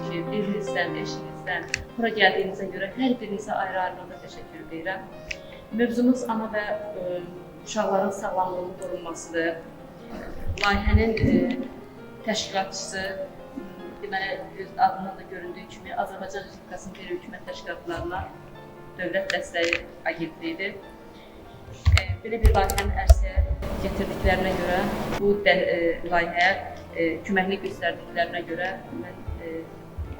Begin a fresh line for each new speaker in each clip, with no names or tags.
ki, birinizdən, eşinizdən, bura gəldiyinizə görə hər birinizə ayrı-ayrılıqda təşəkkür edirəm. Mövzumuz ana və uşaqların sağlamlığının qorunmasıdır. Layihənin təşkilatçısı, deməli, öz adından da göründüyü kimi Azərbaycan Respublikasının qeyri-hökumət təşkilatlarına dövlət dəstəyi agentliyidir. Belə bir layihəni ərsəyə gətirdiklərinə görə, bu layihəyə köməklik göstərdiklərinə görə mən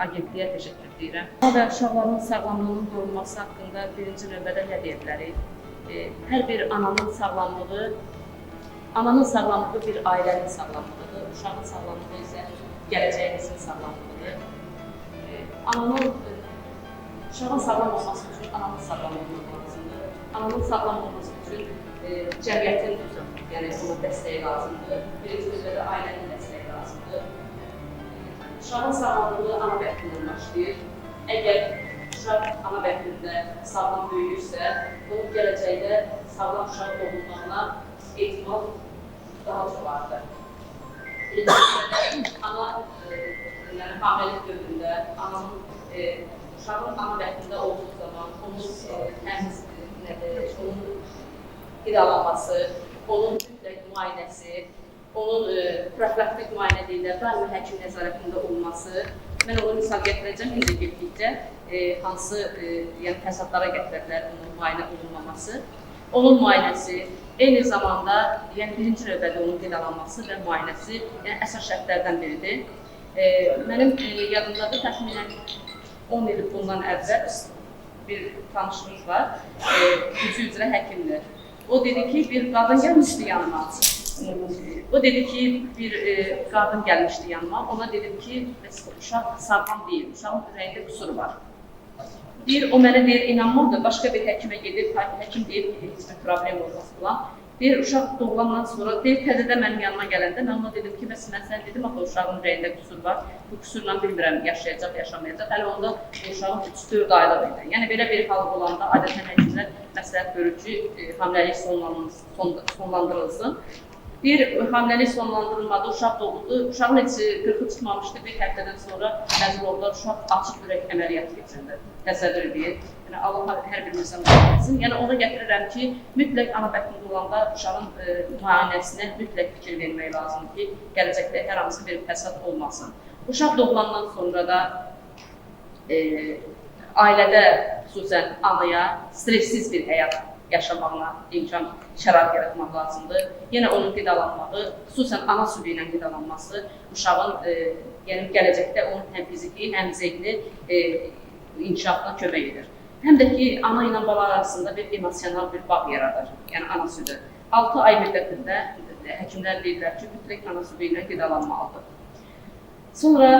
agentliyə təşəkkür edirəm. Ana və uşaqların sağlamlığının qorunması haqqında birinci növbədə nə deyə bilərik? Hər bir ananın sağlamlığı bir ailənin sağlamlığıdır, uşağın sağlamlığı isə gələcəyinizin sağlamlığıdır. Uşağın sağlam olması üçün ananın sağlam olması lazımdır. Ananın sağlam olması üçün cəmiyyətin ona dəstəyi lazımdır. Birinci növbədə ailənin dəstəyi lazımdır. Uşağın sağlamlığı ana bətnindən başlayır. Əgər uşaq ana bətnində sağlam böyüyürsə, onun gələcəkdə sağlam uşaq doğulmağına ehtimal daha çox artır. Birinci növbədə hamiləlik dövründə uşağın ana bətnində olduğu zaman onun qidalanması, onun mütləq müayinəsi, onun profilaktik müayinə deyirlər, daimi həkim nəzarətində olması. Mən onu misal gətirəcəm, indi getdikcə hansı fəsadlara gətirərlər onun müayinə olunmaması. Onun müayinəsi, eyni zamanda birinci növbədə onun qidalanması və müayinəsi əsas şərtlərdən biridir. Mənim yadımdadır, təxminən 10 il bundan əvvəl bir tanışımız var, gücü üzrə həkimdir. O dedi ki, bir qadın gəlmişdi yanıma. Ona dedim ki, uşaq sağlam deyil, uşağın ürəyində qüsur var. O mənə deyir, inanmırdı, başqa bir həkimə gedib, həkim deyir ki, heç bir problem olmaz falan. Deyir, uşaq doğulandan sonra, deyir, təzədə mənim yanıma gələndə, mən ona dedim ki, məsələn, sən dedim, axı uşağın ürəyində qüsur var, bu qüsurla bilmirəm, yaşayacaq, yaşamayacaq, hələ onda uşağın 3-4 aylıq idi. Yəni, belə bir hal olanda, adətən həkimlər məsləhət görür ki, hamiləlik sonlandırılsın. Bir hamiləlik sonlandırılmadı, uşaq doğuldu, uşağın heç 40-ı çıxmamışdı, bir həftədən sonra məcbur oldular, uşaq açıq ürək əməliyyatı keçirdi, təsəvvür edin. Yəni, Allah hər birimizdən müayinəsin. Yəni, ona gətirirəm ki, mütləq ana bətnində olanda uşağın müayinəsinə mütləq fikir vermək lazımdır ki, gələcəkdə hər hansı bir fəsad olmasın. Uşaq doğulandan sonra da ailədə xüsusən anaya stressiz bir həyat yaşamağına imkan şərait yaratmaq lazımdır. Yenə onun qidalanmağı, xüsusən ana südü ilə qidalanması uşağın gələcəkdə onun həm fiziki, həm zehni inkişafına kömək edir. Həm də ki, ana ilə bala arasında bir emosional bir bağ yaradır, yəni ana südü. 6 ay müddətində həkimlər deyirlər ki, mütləq ana südü ilə qidalanmalıdır. Sonra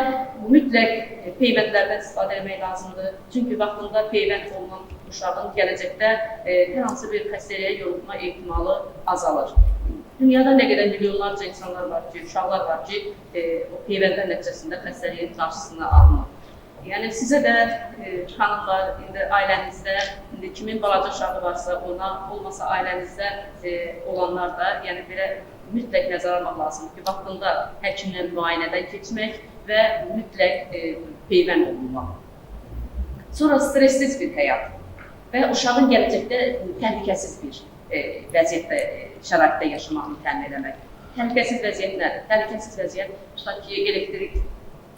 mütləq peyvəndlərdən istifadə etmək lazımdır. Çünki vaxtında peyvənd olunan uşağın gələcəkdə hər hansı bir xəstəliyə yoluxma ehtimalı azalır. Dünyada nə qədər milyonlarca insanlar var ki, uşaqlar var ki, o peyvəndlər nəticəsində xəstəliyin qarşısına alınır. Yəni, sizə də xanımlar, indi ailənizdə, kimin balaca uşağı varsa, olmasa ailənizdə olanlar da, yəni belə mütləq nəzərə almaq lazımdır ki, vaxtında həkimlə müayinədən keçmək və mütləq peyvənd olunmaq. Sonra stressiz bir həyat və uşağın gələcəkdə təhlükəsiz bir vəziyyətdə, şəraitdə yaşamağını təmin etmək. Təhlükəsiz vəziyyət nədir? Təhlükəsiz vəziyyət, tutaq ki, elektrik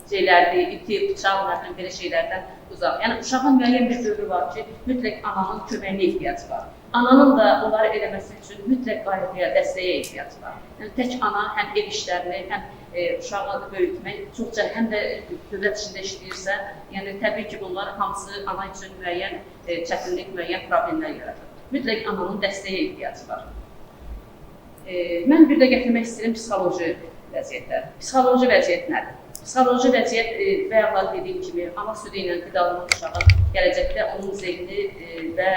şeylərdir, iti, bıçaq, belə şeylərdən uzaq. Yəni, uşağın müəyyən bir dövrü var ki, mütləq ananın köməyinə ehtiyacı var. Ananın da onları eləməsi üçün mütləq qayğıya, dəstəyə ehtiyacı var. Yəni, tək ana həm ev işlərini, həm uşağı böyütmək, çoxca həm də dövlət içində işləyirsə, yəni təbii ki, bunlar hamısı ana üçün müəyyən çətinlik, müəyyən problemlər yaradır. Mütləq ananın dəstəyə ehtiyacı var. Mən bir də gətirmək istəyirəm psixoloji vəziyyətlər. Psixoloji vəziyyət nədir? Psixoloji vəziyyət, bayaqlar dediyim kimi, ana südü ilə qidalanan uşağın gələcəkdə onun zehni və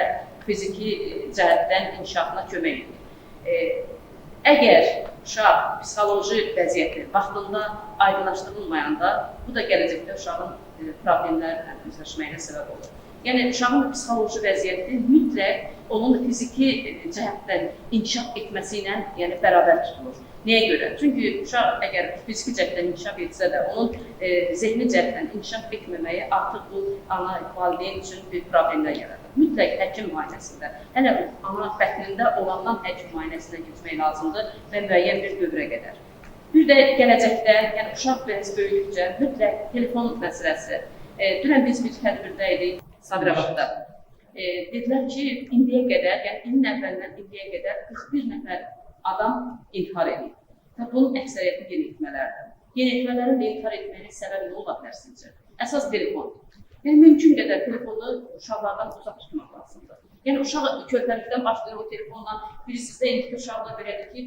fiziki cəhətdən inkişafına kömək edir. Əgər uşaq psixoloji vəziyyəti vaxtında aydınlaşdırılmayanda, bu da gələcəkdə uşağın problemlərlə üzləşməyinə səbəb olur. Yəni uşağın psixoloji vəziyyəti mütləq onun fiziki cəhətdən inkişaf etməsi ilə yəni bərabər tutulur. Nəyə görə? Çünki uşaq əgər fiziki cəhətdən inkişaf etsə də, onun zehni cəhətdən inkişaf etməməyi artıq bu ana valideyn üçün bir problemlər yaradır. Mütləq həkim müayinəsində, hələ ana bətnində olandan həkim müayinəsindən keçmək lazımdır və müəyyən bir dövrə qədər. Bir də gələcəkdə, yəni uşaq biraz böyüdükcə mütləq telefon məsələsi. Dünən biz bir tədbirdə idik Sabirabadda. Dedilər ki, indiyə qədər, yəni ilin əvvəlindən indiyə qədər 41 nəfər adam intihar edir. Və bunun əksəriyyəti yeniyetmələrdir. Yeniyetmələrin də intihar etməyinin səbəbi nə ola bilər sizcə? Əsas telefon. Yəni mümkün qədər telefonu uşaqlardan uzaq tutmaq lazımdır. Yəni uşaq körpəlikdən başlayır o telefonla. Bilirsiniz də indi uşaqlar belədir ki,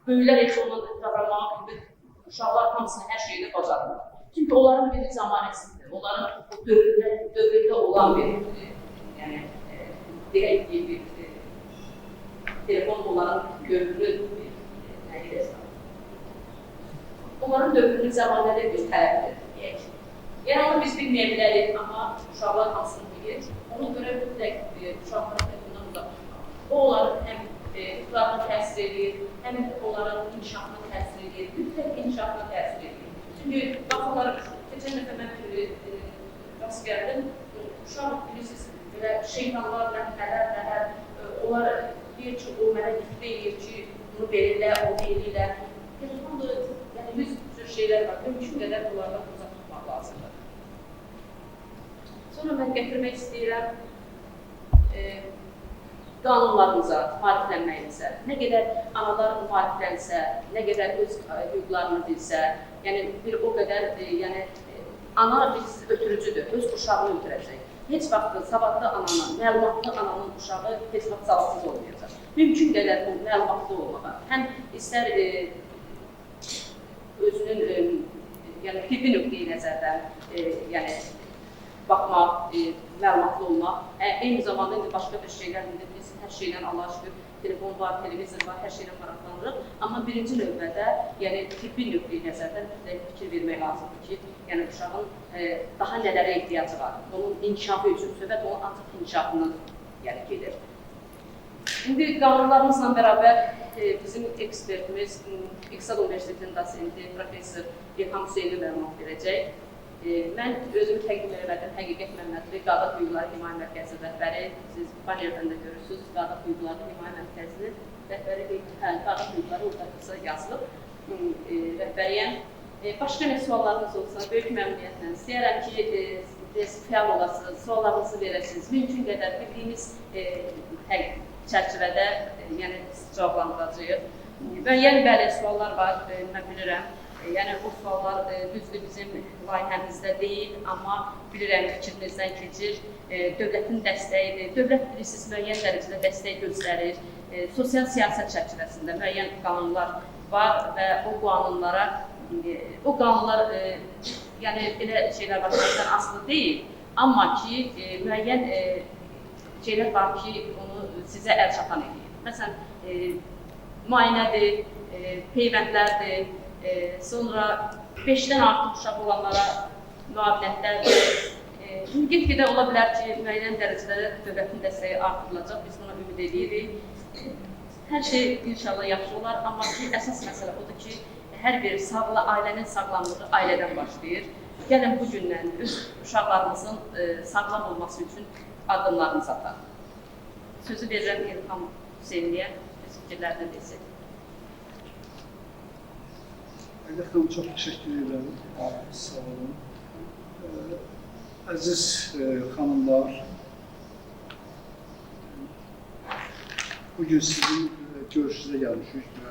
böyüklər heç ondan davranmağa bilir. Uşaqlar hamısını hər şeyini bacarırlar. Çünki onların bir zamanəsidir. Onların o dövrdə olan bir yəni deyək ki, bir telefon onların görünür bir onların dövrünün zamanədə bir tələbdir, deyək. Yəni onu biz bilməyə bilərik, amma uşaqlar hamısını bilir. Ona görə mütləq uşaqlara telefondan uzaq tutmaq. O onların həm ixtilarına təsir edir, həm onların inkişafına təsir edir, mütləq inkişafına təsir edir. Çünki baxımlar, keçən dəfə mən rast gəldim, uşaq bilirsiniz, belə şeytanlar, nələr, onlar deyir ki, o mənə iftira edir ki, bunu verirlər, onu eləyirlər. Telefonda yəni 100 cür şeylər var, mümkün qədər bunlardan uzaq tutmaq lazımdır. Sonra mən gətirmək istəyirəm qanunlarımıza, maariflənməyimizə. Nə qədər analar maariflənsə, nə qədər öz hüquqlarını bilsə, yəni bir o qədər, yəni ana ötürücüdür, öz uşağını ötürəcək. Heç vaxt savadlı ananın, məlumatlı ananın uşağı heç vaxt savadsız olmayacaq. Mümkün qədər bu məlumatlı olmağa, həm istər özünün yəni tibbi nöqteyi nəzərdən yəni baxmaq, məlumatlı olmaq, eyni zamanda indi başqa bir şeylər, biz hər şeylə Allah'a şükür, telefon var, televizor var, hər şeylə maraqlanırıq. Amma birinci növbədə, yəni tibbi nöqteyi nəzərdən fikir vermək lazımdır ki, yəni uşağın daha nələrə ehtiyacı var. Onun inkişafı üçün söhbət onun ancaq inkişafından yəni gedir. İndi qanunlarımızla bərabər bizim ekspertimiz, İqtisad Universitetinin dosenti, professor İlham Hüseyni məlumat verəcək. Mən özümü təqdim elədim, Həqiqət Məmmədli, Qadın Hüquqları Himayə Mərkəzi rəhbəri. Siz banerdən də görürsünüz, Qadın Hüquqları Himayə Mərkəzinin rəhbəri, Qadın Hüquqları orada yazılıb rəhbəriyəm. Başqa nə suallarınız olsa, böyük məmnuniyyətlə istəyərəm ki, fəal olasınız, suallarınızı verəsiniz. Mümkün qədər bildiyimiz çərçivədə cavablandıracağıq. Müəyyən bəli suallar var, mən bilirəm. Yəni o suallar düzdür bizim layihəmizdə deyil, amma bilirəm fikrinizdən keçir. Dövlətin dəstəyidir. Dövlət bilirsiniz müəyyən dərəcədə dəstək göstərir. Sosial siyasət çərçivəsində müəyyən qanunlar var və o qanunlar yəni elə şeylər var ki, asılı deyil. Amma ki müəyyən şeylər var ki, onu sizə əl çatan edir. Məsələn, müayinədir, peyvəndlərdir. Sonra 5-dən artıq uşaq olanlara müavinətlərdir. Get-gedə ola bilər ki, müəyyən dərəcədə dövlətin dəstəyi artırılacaq, biz buna ümid edirik. Hər şey inşallah yaxşı olar, amma ki, əsas məsələ odur ki, hər bir ailənin sağlamlığı ailədən başlayır. Gəlin bu gündən öz uşaqlarımızın sağlam olması üçün addımlarımızı ataq. Sözü verirəm İlham Hüseynliyə, öz fikirlərini desin.
Həqiqətən çox təşəkkür edirəm, sağ olun. Əziz xanımlar, bugün sizin görüşünüzə gəlmişik və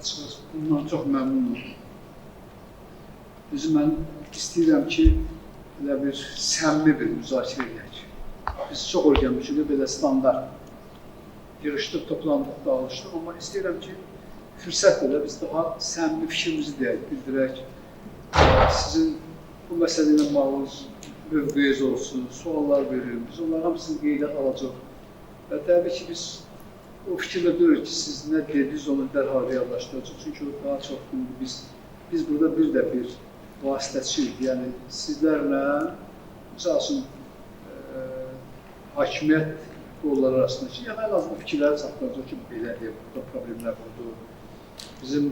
açıqçası bundan çox məmnunum. Mən istəyirəm ki, belə bir səmimi bir müzakirə edək. Biz çox öyrənmişik, belə standart yığışdıq, toplandıq, dağılışdıq, amma istəyirəm ki, fürsət belə biz daha səmimi fikrimizi deyək, bildirək. Sizin bu məsələ ilə bağlı mövqeyiniz olsun, suallar verin, biz onların hamısını qeydə alacaq. Və təbii ki, biz o fikirlə deyirik ki, siz nə dediniz, onu dərhal reallaşdıracaq. Çünki o daha çox biz burada bir də bir vasitəçiyik. Yəni sizlərlə, misal üçün, hakimiyyət qolları arasında ki, yəni ən azından fikirləri çatdıracaq ki, belədir, burada problemlər budur. Bizim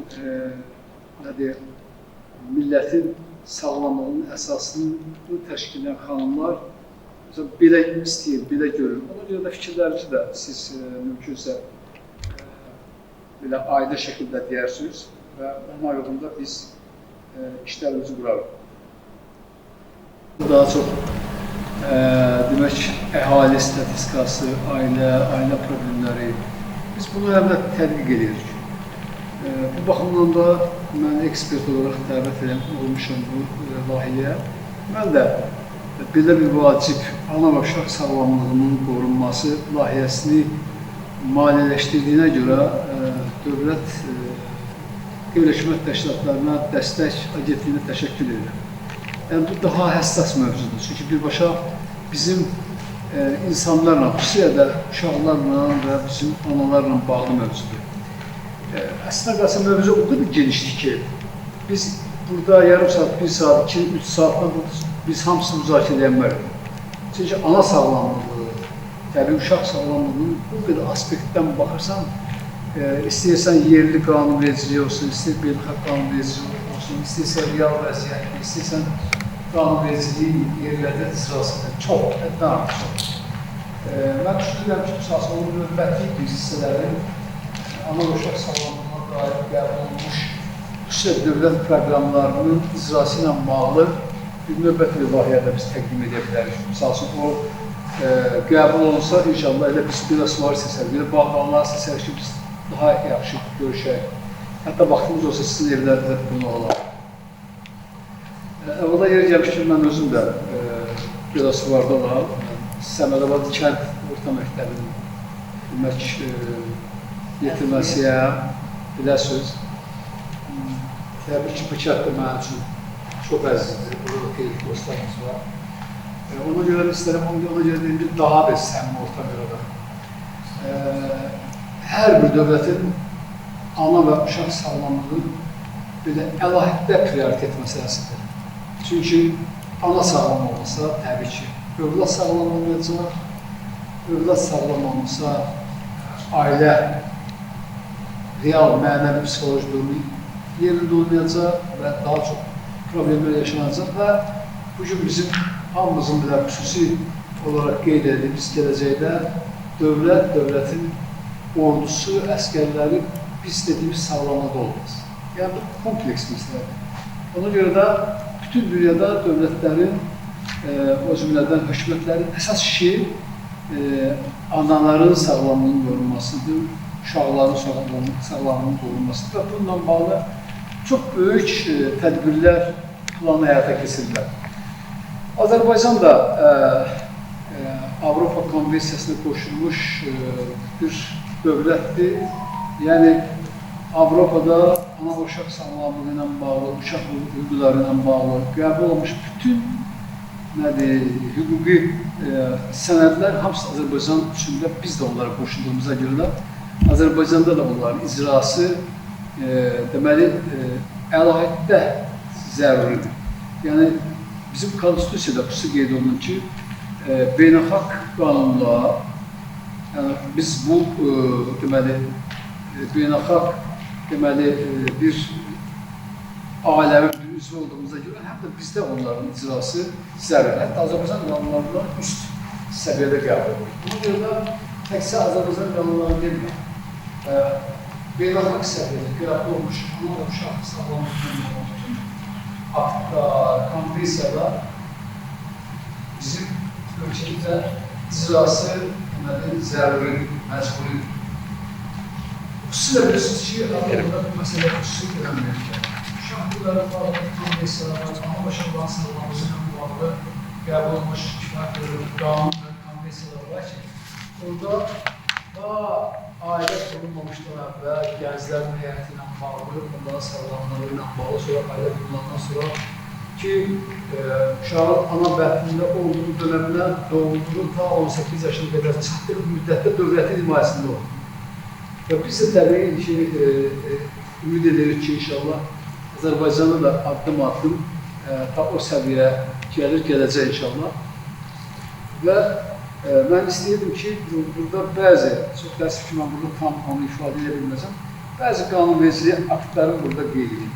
millətin sağlamlığının əsasını təşkil edən xanımlar belə istəyir, belə görür. Ona görə də fikirlərinizi də siz mümkünsə belə aydın şəkildə deyərsiniz və onun ayrılığında biz işlərimizi qurarıq. Daha çox demək, əhali statistikası, ailə problemləri, biz bunu həm də tədqiq edirik. Bu baxımdan da mən ekspert olaraq dəvət olmuşam bu layihəyə. Mən də belə bir vacib ana və uşaq sağlamlığının qorunması layihəsini maliyyələşdirdiyinə görə dövlət qeyri-hökumət təşkilatlarına dəstək agentliyinə təşəkkür edirəm. Yəni, bu daha həssas mövzudur. Çünki birbaşa bizim insanlarla, xüsusilə də uşaqlarla və bizim analarla bağlı mövzudur. Əslində qalsa mövzu o qədər genişdir ki, biz burada yarım saat, 1 saat, 2-3 saatla biz hamısını müzakirə edəmərik. Çünki ana sağlamlığı, təbii uşaq sağlamlığının bu qədər aspektdən baxırsan, istəyirsən yerli qanunvericiliyi olsun, istəyir beynəlxalq qanunvericiliyi olsun, istəyirsən real vəziyyətli, istəyirsən qanunvericiliyi yerlərdə icrasında çox, həddən çox. Mən düşünürəm ki, onun növbəti bir hissələrin ana və uşaq sağlamlığına dair qəbul olunmuş xüsusilə dövlət proqramlarının icrası ilə bağlı bir növbəti bir layihədə biz təqdim edə bilərik. Misal üçün, o qəbul olunsa, inşallah elə biz bir sular seçərik, bir bağlanlar seçərik ki, biz daha yaxşı görüşək. Hətta vaxtımız olsa sizin evlərdə bunu olar. Əvvəla yeri gəlmişdir, mən özüm də bir sularda olaraq Səmədabad kənd orta məktəbinin yetirməsiyə biləsiniz. Təbii ki, bu kənd də mənim üçün çox əzizdir, burada qeyri dostlarımız var. Ona görə istərəm, ona görə deyim ki, daha bir səmimi orta bir adam. Hər bir dövlətin ana və uşaq sağlamlığının belə əlahiddə prioritet məsələsidir. Çünki ana sağlam olmasa, təbii ki, övlad sağlam olmayacaq, övlad sağlam olmasa, ailə real, mənəvi, psixoloji durumu yerində olmayacaq və daha çox problemlər yaşanacaq və bugün bizim hamımızın belə xüsusi olaraq qeyd edildi, biz gələcəkdə dövlətin ordusu, əskərləri biz dediyimiz sağlamada olmaz. Yəni, bu kompleks məsələdir. Ona görə də bütün dünyada dövlətlərin, o cümlədən hökumətlərin əsas işi anaların sağlamlığının qorunmasıdır, uşaqların sağlamlığının qorunmasıdır və bununla bağlı çox böyük tədbirlər planı həyata keçirirlər. Azərbaycan da Avropa Konvensiyasına qoşulmuş bir dövlətdir. Yəni, Avropada ana və uşaq sağlamlığı ilə bağlı, uşaq hüquqları ilə bağlı qəbul olmuş bütün hüquqi sənədlər hamısı Azərbaycan üçündə biz də onlara qoşulduğumuza görə də Azərbaycanda da onların icrası deməli əlahiddə zəruridir. Yəni, bizim konstitusiyada xüsusi qeyd olunur ki, beynəlxalq qanunla, yəni biz bu deməli beynəlxalq deməli bir aləmin bir üzvü olduğumuza görə həm də bizdə onların icrası zəruri. Hətta Azərbaycan qanunlarından üst səviyyədə qəbul olur. Buna görə də təkcə Azərbaycan qanunları deyilmir. Beynəlxalq səviyyədə qəbul olmuş ana və uşaq sağlamlığının aktlar, konvensiyalar bizim ölkəmizdə icrası zəruri, məcburidir. Xüsusilə bilirsiniz ki, Avropada bu məsələ xüsusi gəlməkdir. Uşaq hüquqları bağlı konvensiyalar, ana və uşaqların sağlamlığı ilə bağlı qəbul olmuş kifayət qanun və konvensiyalar var ki, orada ailə qurulmamışdan əvvəl gənclərin həyatı ilə bağlı, onların sağlamlığı ilə bağlı, sonra ailə qurulmandan sonra ki, uşağın ana bətnində olduğu dönəmdən doğulduğu ta 18 yaşına qədər çatdığı müddətdə dövlətin himayəsində olur. Və biz də təbii ki, ümid edirik ki, inşallah Azərbaycanda da addım ta o səviyyə gələcək inşallah. Və Mən istəyirdim ki, burada bəzi, çox təəssüf ki, mən burada tam onu ifadə edə bilməsəm, bəzi qanunvericiliyi aktların burada qeyd edeyim.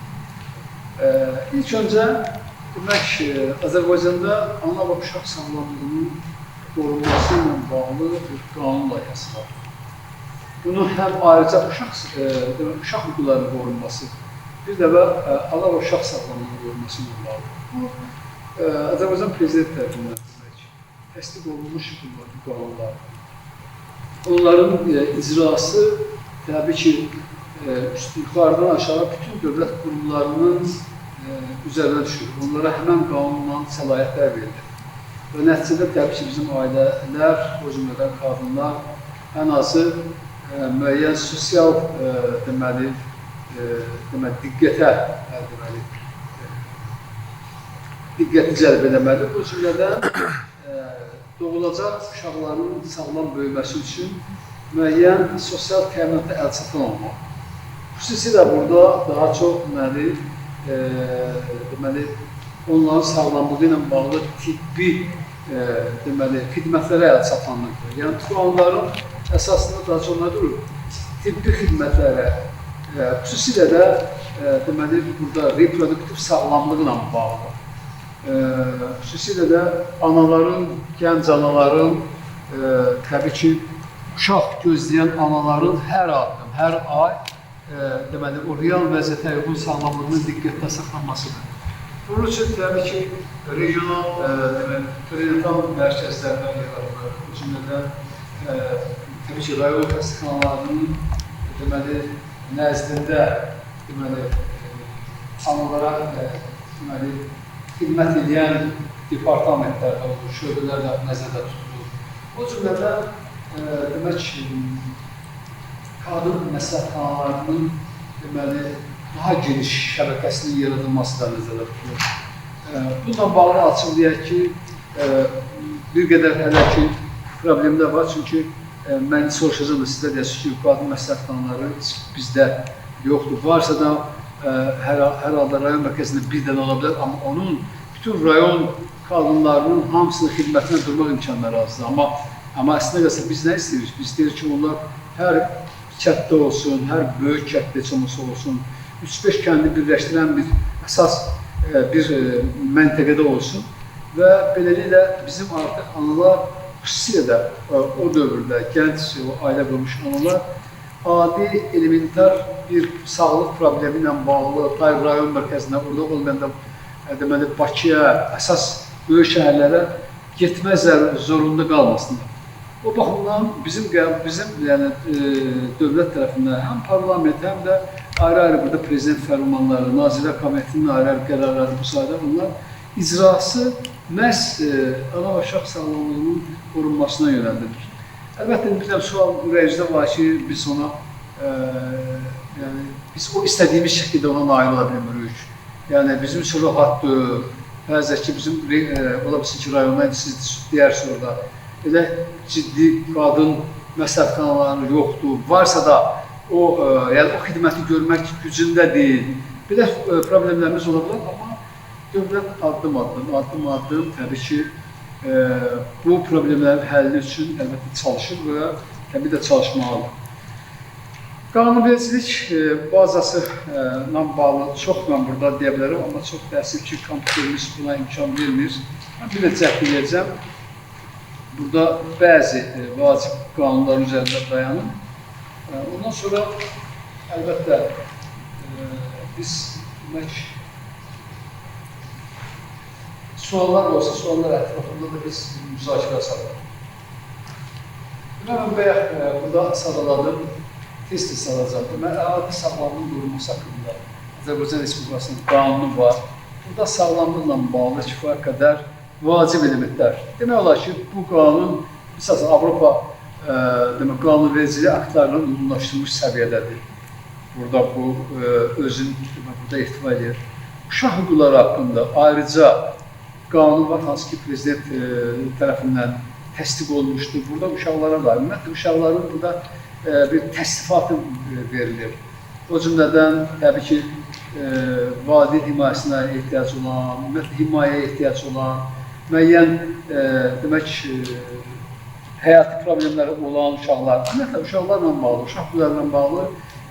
İlk öncə, demək, Azərbaycanda ana və uşaq sağlamlığının qorunması ilə bağlı bir qanun layihəsi var. Bunu həm ayrıca uşaq hüquqlarının qorunması, bir də ana və uşaq sağlamlığının qorunması ilə bağlı. Bu, Azərbaycan Prezident tərəfindən təsdiq olunmuş qanunlar. Onların icrası təbii ki, yuxarıdan aşağı bütün dövlət qurumlarının üzərinə düşür. Onlara həmən qanunla səlahiyyətlər verilir. Və nəticədə təbii ki, bizim ailələr, o cümlədən qadınlar ən azı müəyyən sosial diqqəti cəlb edəməli. O cümlədən doğulacaq uşaqların sağlam böyüməsi üçün müəyyən sosial təminata əlçatan olmaq. Xüsusilə burada daha çox onların sağlamlığı ilə bağlı tibbi xidmətlərə əlçatanlıqdır. Yəni, tutulanların əsasında daha çox nə durur? Tibbi xidmətlərə, xüsusilə də burada reproduktiv sağlamlıqla bağlı. Xüsusilə də anaların, gənc anaların, təbii ki, uşaq gözləyən anaların hər addım, hər ay o real vəziyyətə uyğun sağlamlığının diqqətdə saxlanmasıdır. Bunun üçün təbii ki, regional prenatal mərkəzlərdən yaradılır. O cümlədən təbii ki, rayon xəstəxanalarının nəzdində analara xidmət edən departamentlərdə olur, şöbələrlə nəzərdə tutulur. O cümlədən, demək, qadın məsləhətxanalarının daha geniş şəbəkəsinin yaradılması da nəzərdə tutulur. Bununla bağlı açıqlayaq ki, bir qədər hələ ki, problemlər var, çünki mən soruşacağım da sizə deyəsiniz ki, qadın məsləhətxanaları bizdə yoxdur. Varsa da hər halda rayon mərkəzində bir dənə ola bilər, amma onun bütün rayon qadınlarının hamısının xidmətinə durmaq imkanları azdır. Amma əslində qalsa biz nə istəyirik? Biz istəyirik ki, onlar hər kətdə olsun, hər böyük kətdə olsun, 3-5 kəndi birləşdirən bir əsas bir məntəqədə olsun və beləliklə bizim artıq analar, xüsusilə də o dövrdə gənc ailə qurmuş analar adi, elementar bir sağlıq problemi ilə bağlı rayon mərkəzinə, orada olmayanda Bakıya, əsas böyük şəhərlərə getmə zorunda qalmasınlar. O baxımdan bizim dövlət tərəfindən həm parlament, həm də ayrı-ayrı burada prezident fərmanları, Nazirlər Kabinetinin ayrı-ayrı qərarları müsadə bunlar icrası məhz ana və uşaq sağlamlığının qorunmasına yönəldilir. Əlbəttə, bir də sual ürəyicdə var ki, biz ona, biz o istədiyimiz şəkildə ona nail ola bilmirik. Yəni, bizim üçün rahatdır, bəzək ki, bizim, ola bilsin ki, rayondan siz deyərsiniz orada, elə ciddi qadın məsləhətxanaları yoxdur, varsa da o xidməti görmək gücündə deyil. Bir də problemlərimiz ola bilər, amma dövlət addım təbii ki, bu problemlərin həlli üçün əlbəttə çalışır və təbii də çalışmalıdır. Qanunvericilik bazası ilə bağlı çox mən burada deyə bilərəm, amma çox təəssüf ki, kompüterimiz buna imkan vermir. Mən bir də cəhd edəcəm. Burada bəzi vacib qanunların üzərində dayanım. Ondan sonra əlbəttə biz suallar olsa, suallar ətrafında da biz müzakirə salırıq. Mən bayaq burada sadaladım, tez-tez sadaladım. Mən adi sağlamlığın qorunması haqqında Azərbaycan Respublikasının qanunu var. Burada sağlamlıqla bağlı kifayət qədər vacib elementlər. Demək olar ki, bu qanun, misal Avropa qanunvericiliyi aktlarla uyğunlaşdırılmış səviyyədədir. Burada bu özün burada ehtiva edir. Uşaq hüquqları haqqında ayrıca qanun var, hansı ki, prezident tərəfindən təsdiq olunmuşdur. Burada uşaqlara da, ümumiyyətlə, uşaqların burada bir təsnifatı verilir. O cümlədən, təbii ki, valideyn himayəsinə ehtiyac olan, ümumiyyətlə, himayəyə ehtiyac olan, müəyyən, demək, həyati problemləri olan uşaqlar, ümumiyyətlə uşaqlarla bağlı, uşaq hüquqlarla bağlı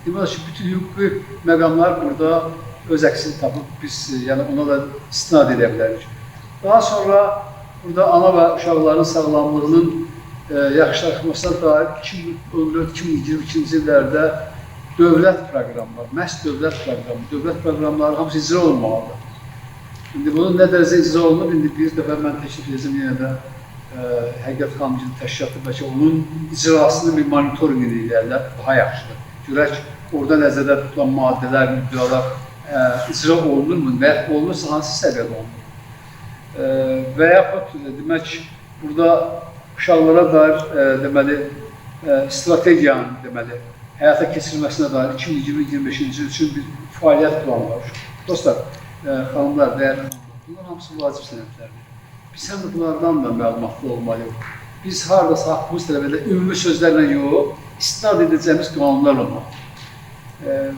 demək ki, bütün hüquqi məqamlar burada öz əksini tapıb biz yəni ona da istinad edə bilərik. Daha sonra burada ana və uşaqların sağlamlığının yaxşılaşmasına dair 2014-2022-ci illərdə dövlət proqramı var, məhz dövlət proqramları hamısı icra olunmalıdır. İndi bunun nə dərəcə icra olunur, indi bir dəfə mən təklif edəcəm yenə də Həqiqət Xanımcının təşkilatı bəlkə onun icrasını bir monitorinq edərlər, daha yaxşıdır. Görək, orada nəzərdə tutulan maddələr, müddəalar icra olunurmu və ya olunursa hansı səviyyədə olunur? Və yaxud demək, burada uşaqlara dair deməli, strategiyanın deməli, həyata keçirilməsinə dair 2020-25-ci il üçün bir fəaliyyət planı var. Dostlar, xanımlar, dəyərli xanımlar, bunlar hamısı vacib sənədlərdir. Biz həm də bunlardan da məlumatlı olmalıyıq. Biz haradasa haqqımız tələb edə ümumi sözlərlə yox, istinad edəcəyimiz qanunlar olmalıdır.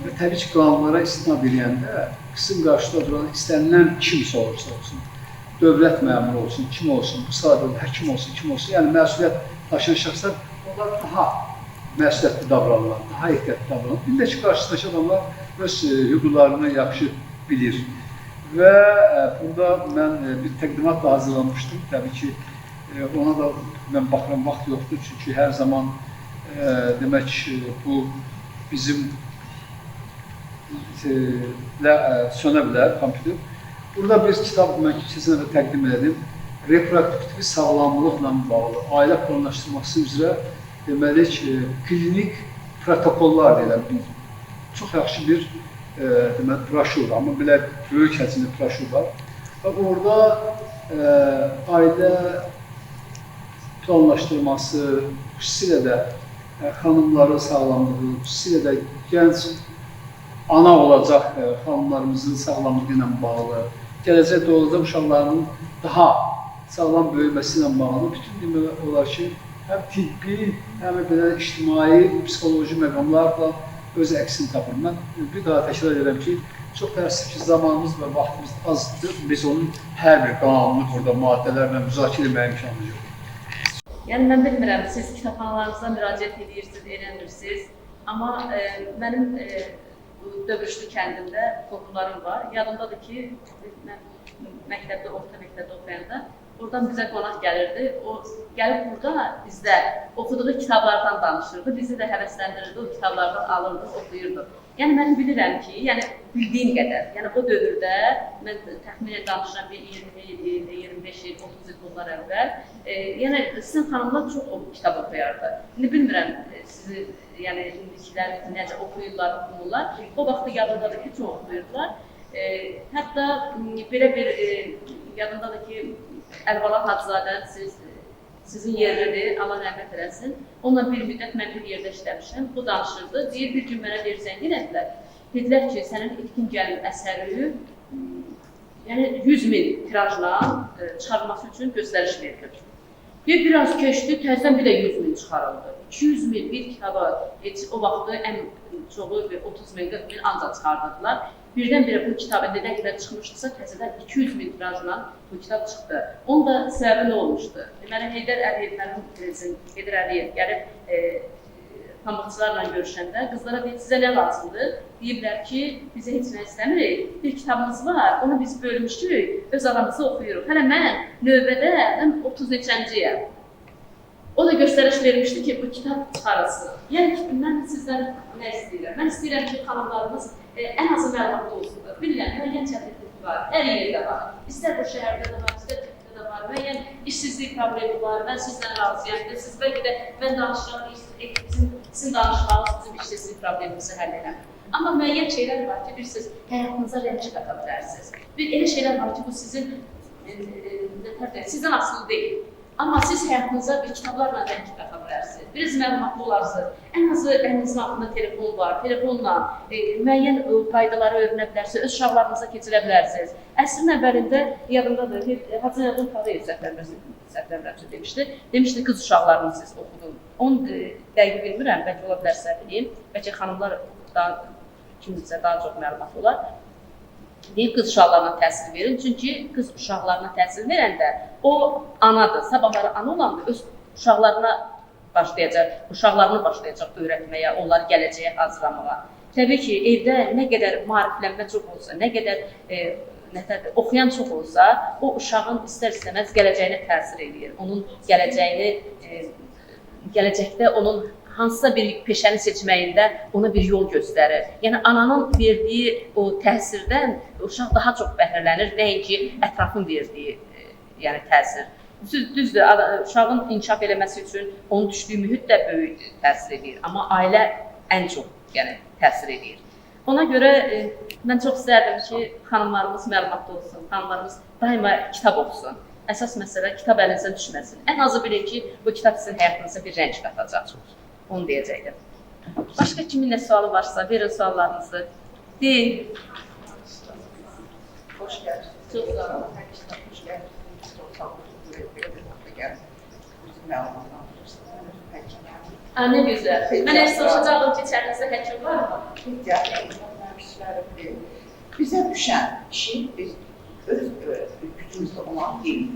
Və təbii ki, qanunlara istinad edəndə qısım qarşıda duran istənilən kimsə olursa olsun, dövlət məmuru olsun, kim olsun, bu sahədə həkim olsun, kim olsun, yəni məsuliyyət daşıyan şəxslər, onlar daha məsuliyyətli davranırlar, daha ehtiyatlı davranırlar. Bir də ki, qarşısındakı adamlar öz hüquqlarını yaxşı bilir. Və burada mən bir təqdimat da hazırlamışdım. Təbii ki, ona da mən baxıram, vaxt yoxdur. Çünki hər zaman demək bu bizim sönə bilər kompüter. Burada bir kitab mən keçən dəfə təqdim edim. Reproduktiv sağlamlıqla bağlı, ailə planlaşdırması üzrə deməli ki, klinik protokollar deyilən bir çox yaxşı bir deməli broşur, amma belə böyük həcmli broşur var. Və orada ailə planlaşdırması, xüsusilə də xanımların sağlamlığı, xüsusilə də gənc ana olacaq xanımlarımızın sağlamlığı ilə bağlı, gələcək doğulacaq uşaqlarının daha sağlam böyüməsi ilə bağlı bütün demək olar ki, həm tibbi, həm belə ictimai, psixoloji məqamlarla öz əksini tapır. Mən bir daha təkrar edirəm ki, çox təəssüf ki, zamanımız və vaxtımız azdır. Biz onun hər bir qanununu burada maddələrlə müzakirə etməyə imkanımız yoxdur.
Yəni, mən bilmirəm, siz kitabxanalarınıza müraciət edirsiniz, eləmirsiniz. Amma mənim Döbrüşlü kəndimdə qohumlarım var. Yadımdadır ki, mən məktəbdə, orta məktəbdə oxuyanda oradan bizə qonaq gəlirdi. O gəlib burada bizdə oxuduğu kitablardan danışırdı. Bizi də həvəsləndirirdi, o kitablardan alırdı, oxuyurdu. Yəni mən bilirəm ki, yəni bildiyim qədər, yəni o dövrdə mən təxminən danışıram bir 20 il, 25 il, 30 il bunlar əvvəl. Yəni sizin xanımlar çox kitab oxuyardı. İndi bilmirəm sizi, yəni indikilər necə oxuyurlar, oxumurlar. O vaxtı yadındadır ki, çox oxuyurdular. Hətta belə bir yadındadır ki, Əlvala Hacızadə sizin yerlidir, Allah rəhmət eləsin. Onunla bir müddət mən bir yerdə işləmişəm, bu danışırdı. Deyir, bir gün mənə bir zəng elədilər. Dedilər ki, sənin İtkin Gəlin əsəri yəni 100.000 tirajla çıxarılması üçün göstəriş verilir. Biraz keçdi, təzədən bir də 100.000 çıxarıldı. 200.000 bir kitaba, o vaxtı ən çoğu 30.000, 40.000 ancaq çıxardırdılar. Birdən-birə bu kitabı nə qədər çıxmışdısa, təzədən 200.000 tirajla bu kitab çıxdı. Onun da səbəbi nə olmuşdu? Deməli, Heydər Əliyev, mənim prezident Heydər Əliyev gəlib pambıqçılarla görüşəndə qızlara deyib, sizə nə lazımdır? Deyiblər ki, bizə heç nə istəmirik, bir kitabımız var, onu biz bölmüşdük, öz aramızda oxuyuruq. Hələ mən növbədə 30 neçənciyəm. O da göstəriş vermişdi ki, bu kitab çıxarılsın. Yəni ki, mən sizdən nə istəyirəm? Mən istəyirəm ki, xanımlarımız ən azı məlumatlı olsunlar. Bilirəm, müəyyən çətinlik var, hər yerdə var. İstər bu şəhərdə də var, istər Türkdə də var. Müəyyən işsizlik problemi var, mən sizdən razıyam. Siz bəlkə də mən danışıram, sizin danışmağınız bizim işsizlik problemimizi həll eləmir. Amma müəyyən şeylər var ki, bilirsiniz, həyatınıza rəng qata bilərsiniz. Elə şeylər var ki, bu sizin asılı deyil. Amma siz həyatınıza bir kitablarla rəng qata bilərsiniz. Biraz məlumatlı olarsınız. Ən azı əlinizin altında telefon var. Telefonla müəyyən qaydaları öyrənə bilərsiniz, öz uşaqlarınıza keçirə bilərsiniz. Əsrin əvvəlində yadımdadır, Hacı Nədim Tağıyev səhvlərləmçi demişdi. Demişdi, qız uşaqlarını siz oxudun. Onu dəqiq bilmirəm, bəlkə ola bilər səhv edeyim. Bəlkə xanımlar kimdirsə daha çox məlumat olar. Deyib, qız uşaqlarına təhsil verin. Çünki qız uşaqlarına təhsil verəndə o anadır. Sabahları ana olanda öz uşaqlarını başlayacaq öyrətməyə, onları gələcəyə hazırlamağa. Təbii ki, evdə nə qədər maariflənmə çox olsa, nə qədər oxuyan çox olsa, o uşağın istər-istəməz gələcəyinə təsir edir. Onun gələcəkdə onun hansısa bir peşəni seçməyində ona bir yol göstərir. Yəni ananın verdiyi o təsirdən uşaq daha çox bəhrələnir, nəinki ətrafın verdiyi təsir. Düzdür, uşağın inkişaf eləməsi üçün onun düşdüyü mühit də böyük təsir edir, amma ailə ən çox təsir edir. Ona görə mən çox istərdim ki, xanımlarımız məlumatlı olsun, xanımlarımız daima kitab oxusun. Əsas məsələ kitab əlinizdən düşməsin. Ən azı bilin ki, bu kitab sizin həyatınıza bir rəng qatacaq. Onu deyəcəkdim. Başqa kimin nə sualı varsa, verin suallarınızı. Deyin.
Hoş geldin.
Çok sağ olun.
Hoş geldin. Çok sağ olun. Bizim məlumatlandırırsınız.
Ne güzel. Mən heç soruşacağım ki, içərinizdə həkim var mı?
Bizə düşən şey biz öz gücümüzdə olan deyil.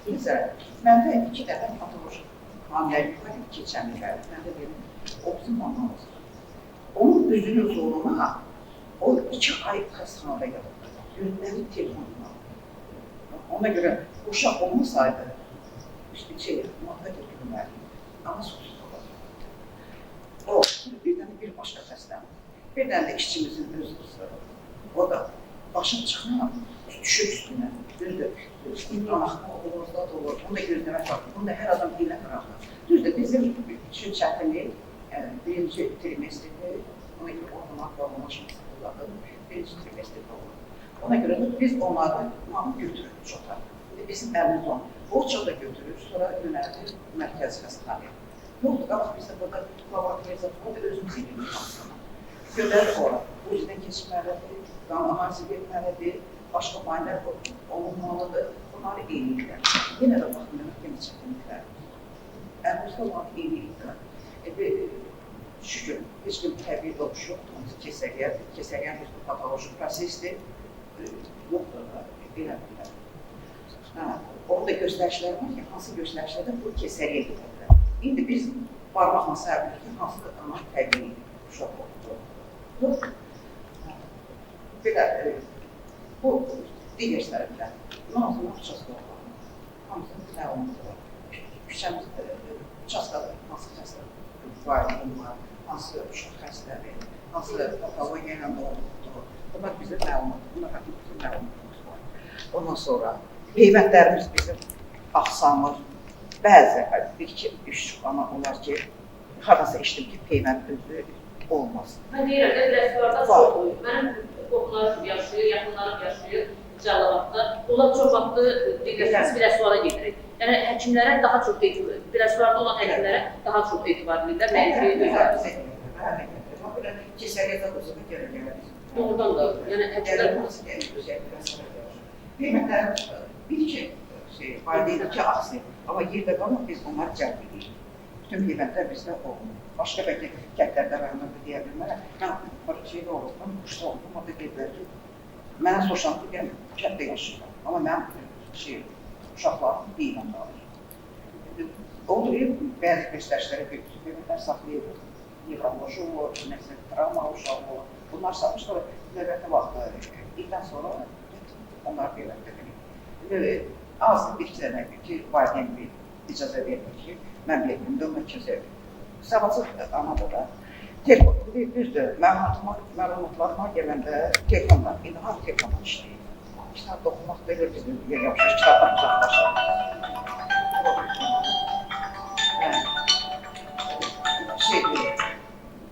Mesela məndə 2 dəfə patoloji hamiləlik var, keçən illər. Məndə benim 30 manam olsun. Onun üzünün zoruna o 2 ay xəstəxanada yatırdı. Günləri telefonla. Ona görə uşaq olmasaydı, işte maddə götürülməli. Ama susuz olur. O birdən bir başqa xəstənin. Birdən də işçimizin öz qızı. O da başın çıxına düşür üstünə. Düzdür, anaqda olur, zat olur. Onu da gözləmək var. Bunu da hər adam bilə bırakır. Düzdür, bizim üçün çətinlik birinci trimestrdə, ona görə oxumaq və ulaşmaq birinci trimestrdə olur. Ona görə də biz onları götürürük çoxlar. Bizim əlimiz olan. O çox da götürür, sonra yönəldir mərkəzi xəstəxanaya. Ne oldu? Qabaq bizdə burada laboratoriya o da özümüz edirik hansına. Göndərir ora. Bu yüzden keçməlidir, qan analizi verməlidir, başqa müayinələr olunmalıdır. Bunları eyniliklər. Yenə də baxımdan yenə çətinliklər. Əlimizdə olan eyniliklər. Şükür, heç bir təbii doğuş yoxdur. Kesəriyən bir patolojik prosesdir. Yoxdur da, belə bilər. Orada göstərişlər var ki, hansı göstərişlərdə bu kesəriyə gedirlər. İndi biz barmaqla sayabilirik ki, hansı da ana təbii uşaq oldu. Belə, bu digər tərəflər. Nazımın uçası da var. Hamısının məlumatı var. Küçəmizdə uçasıda hansı xəstələr var, hansı uşaq xəstələri, hansı patologiya ilə oldu. Bunlar bizə məlumat, bunlar bütün məlumatımız var. Ondan sonra qiymətlərimiz bizim axsamır. Bəzi, 1-2-3 ana olar ki, harasa işdim ki, peymət özü olmaz.
Mən deyirəm, rəsvarda çox uyur. Mənim qohumlarım yaşayır, yaxınlarım yaşayır Cəlilabadda. Onlar çox vaxtı rəsvara gedirik. Yəni, həkimlərə daha çox etibar, rəsvarda olan həkimlərə daha çox etibar edirlər.
Kesəriyyədə olsa da gələk.
Doğrudan da, yəni həkimlər
qiymətlərimiz bir-iki valideyn iki aksi, amma yerdə qalmaq biz onları cəlb edirik. Bütün qiymətlər bizdə olmur. Başqa bəlkə kəndlərdə rayonlarda deyə bilmərəm. Mən şeydə olurdum, quşda oldum, orada dedilər ki, mənə soruşan ki, mən kənddə yaşayıram, amma mən uşaqlarım deyiləm qalır. Olur, bəzi göstərişlərə qiymətlər saxlayırıq. Nevroloji olur, nəsə travma uşağı olur. Bunlar satmışlar, növbəti vaxtı, ildən sonra onlar belə bilir. Az bir-iki dənə ki, valideyn bir icazə verir ki, mən biləyimdə ona kəsə verir. Savacıq anada da, düzdür, məlumatlarıma gələndə telefondan, indi har telefondan işləyir. Kitab oxumaq belə bizim yer yapışır, kitabdan uzaqlaşır.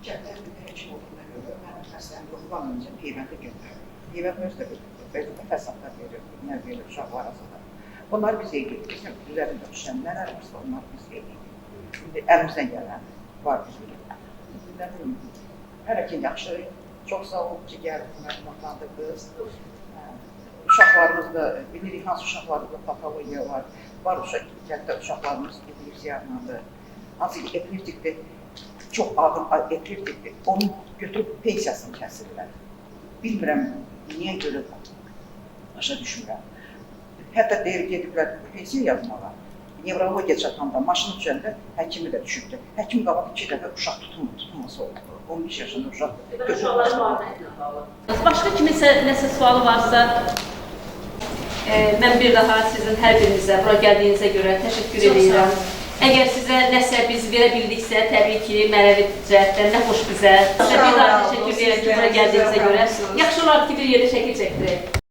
Kəndlər bir həkim olduğuna görə, mənim xəstəyim yoxulan öncə qiymətə göndərir. Qiymət özdə bir fəsadlar verir, nə verir uşaqlar arasında. Bunlar biz edirik, bizim üzərində düşən nələr varsa onlar biz edirik. Şimdi əlimizdən gələn var bizim. Hələ ki yaxşı, çox sağ olun ki, gəlib məlumatlandırdınız. Uşaqlarımızda, bilirik hansı uşaqlarımızda patologiya var. Var kənddə uşaqlarımız epilepsiyandadır. Hansı ki, epileptikdir, çox ağır epileptikdir. Onu götürüb pensiyasını kəsirlər. Bilmirəm, niyə görə başa düşmürəm. Hətta deyir, gediblər pensiya yazmağa. nevrologiya çatanda maşını düşəndə həkimi də düşübdü. Həkim qabaq 2 dəfə uşaq tutulması oldu. 13 yaşında uşaq götürülmüş.
Başqa kimisə nəsə sualı varsa, mən bir daha sizin hər birinizə bura gəldiyinizə görə təşəkkür edirəm. Əgər sizə nəsə biz verə bildiksə, təbii ki, mənəvi cəhətdən nə xoş bizə. Bir daha təşəkkür edirəm ki, bura gəldiyinizə görə. Yaxşı olar ki, bir yerdə şəkil çəkdirək.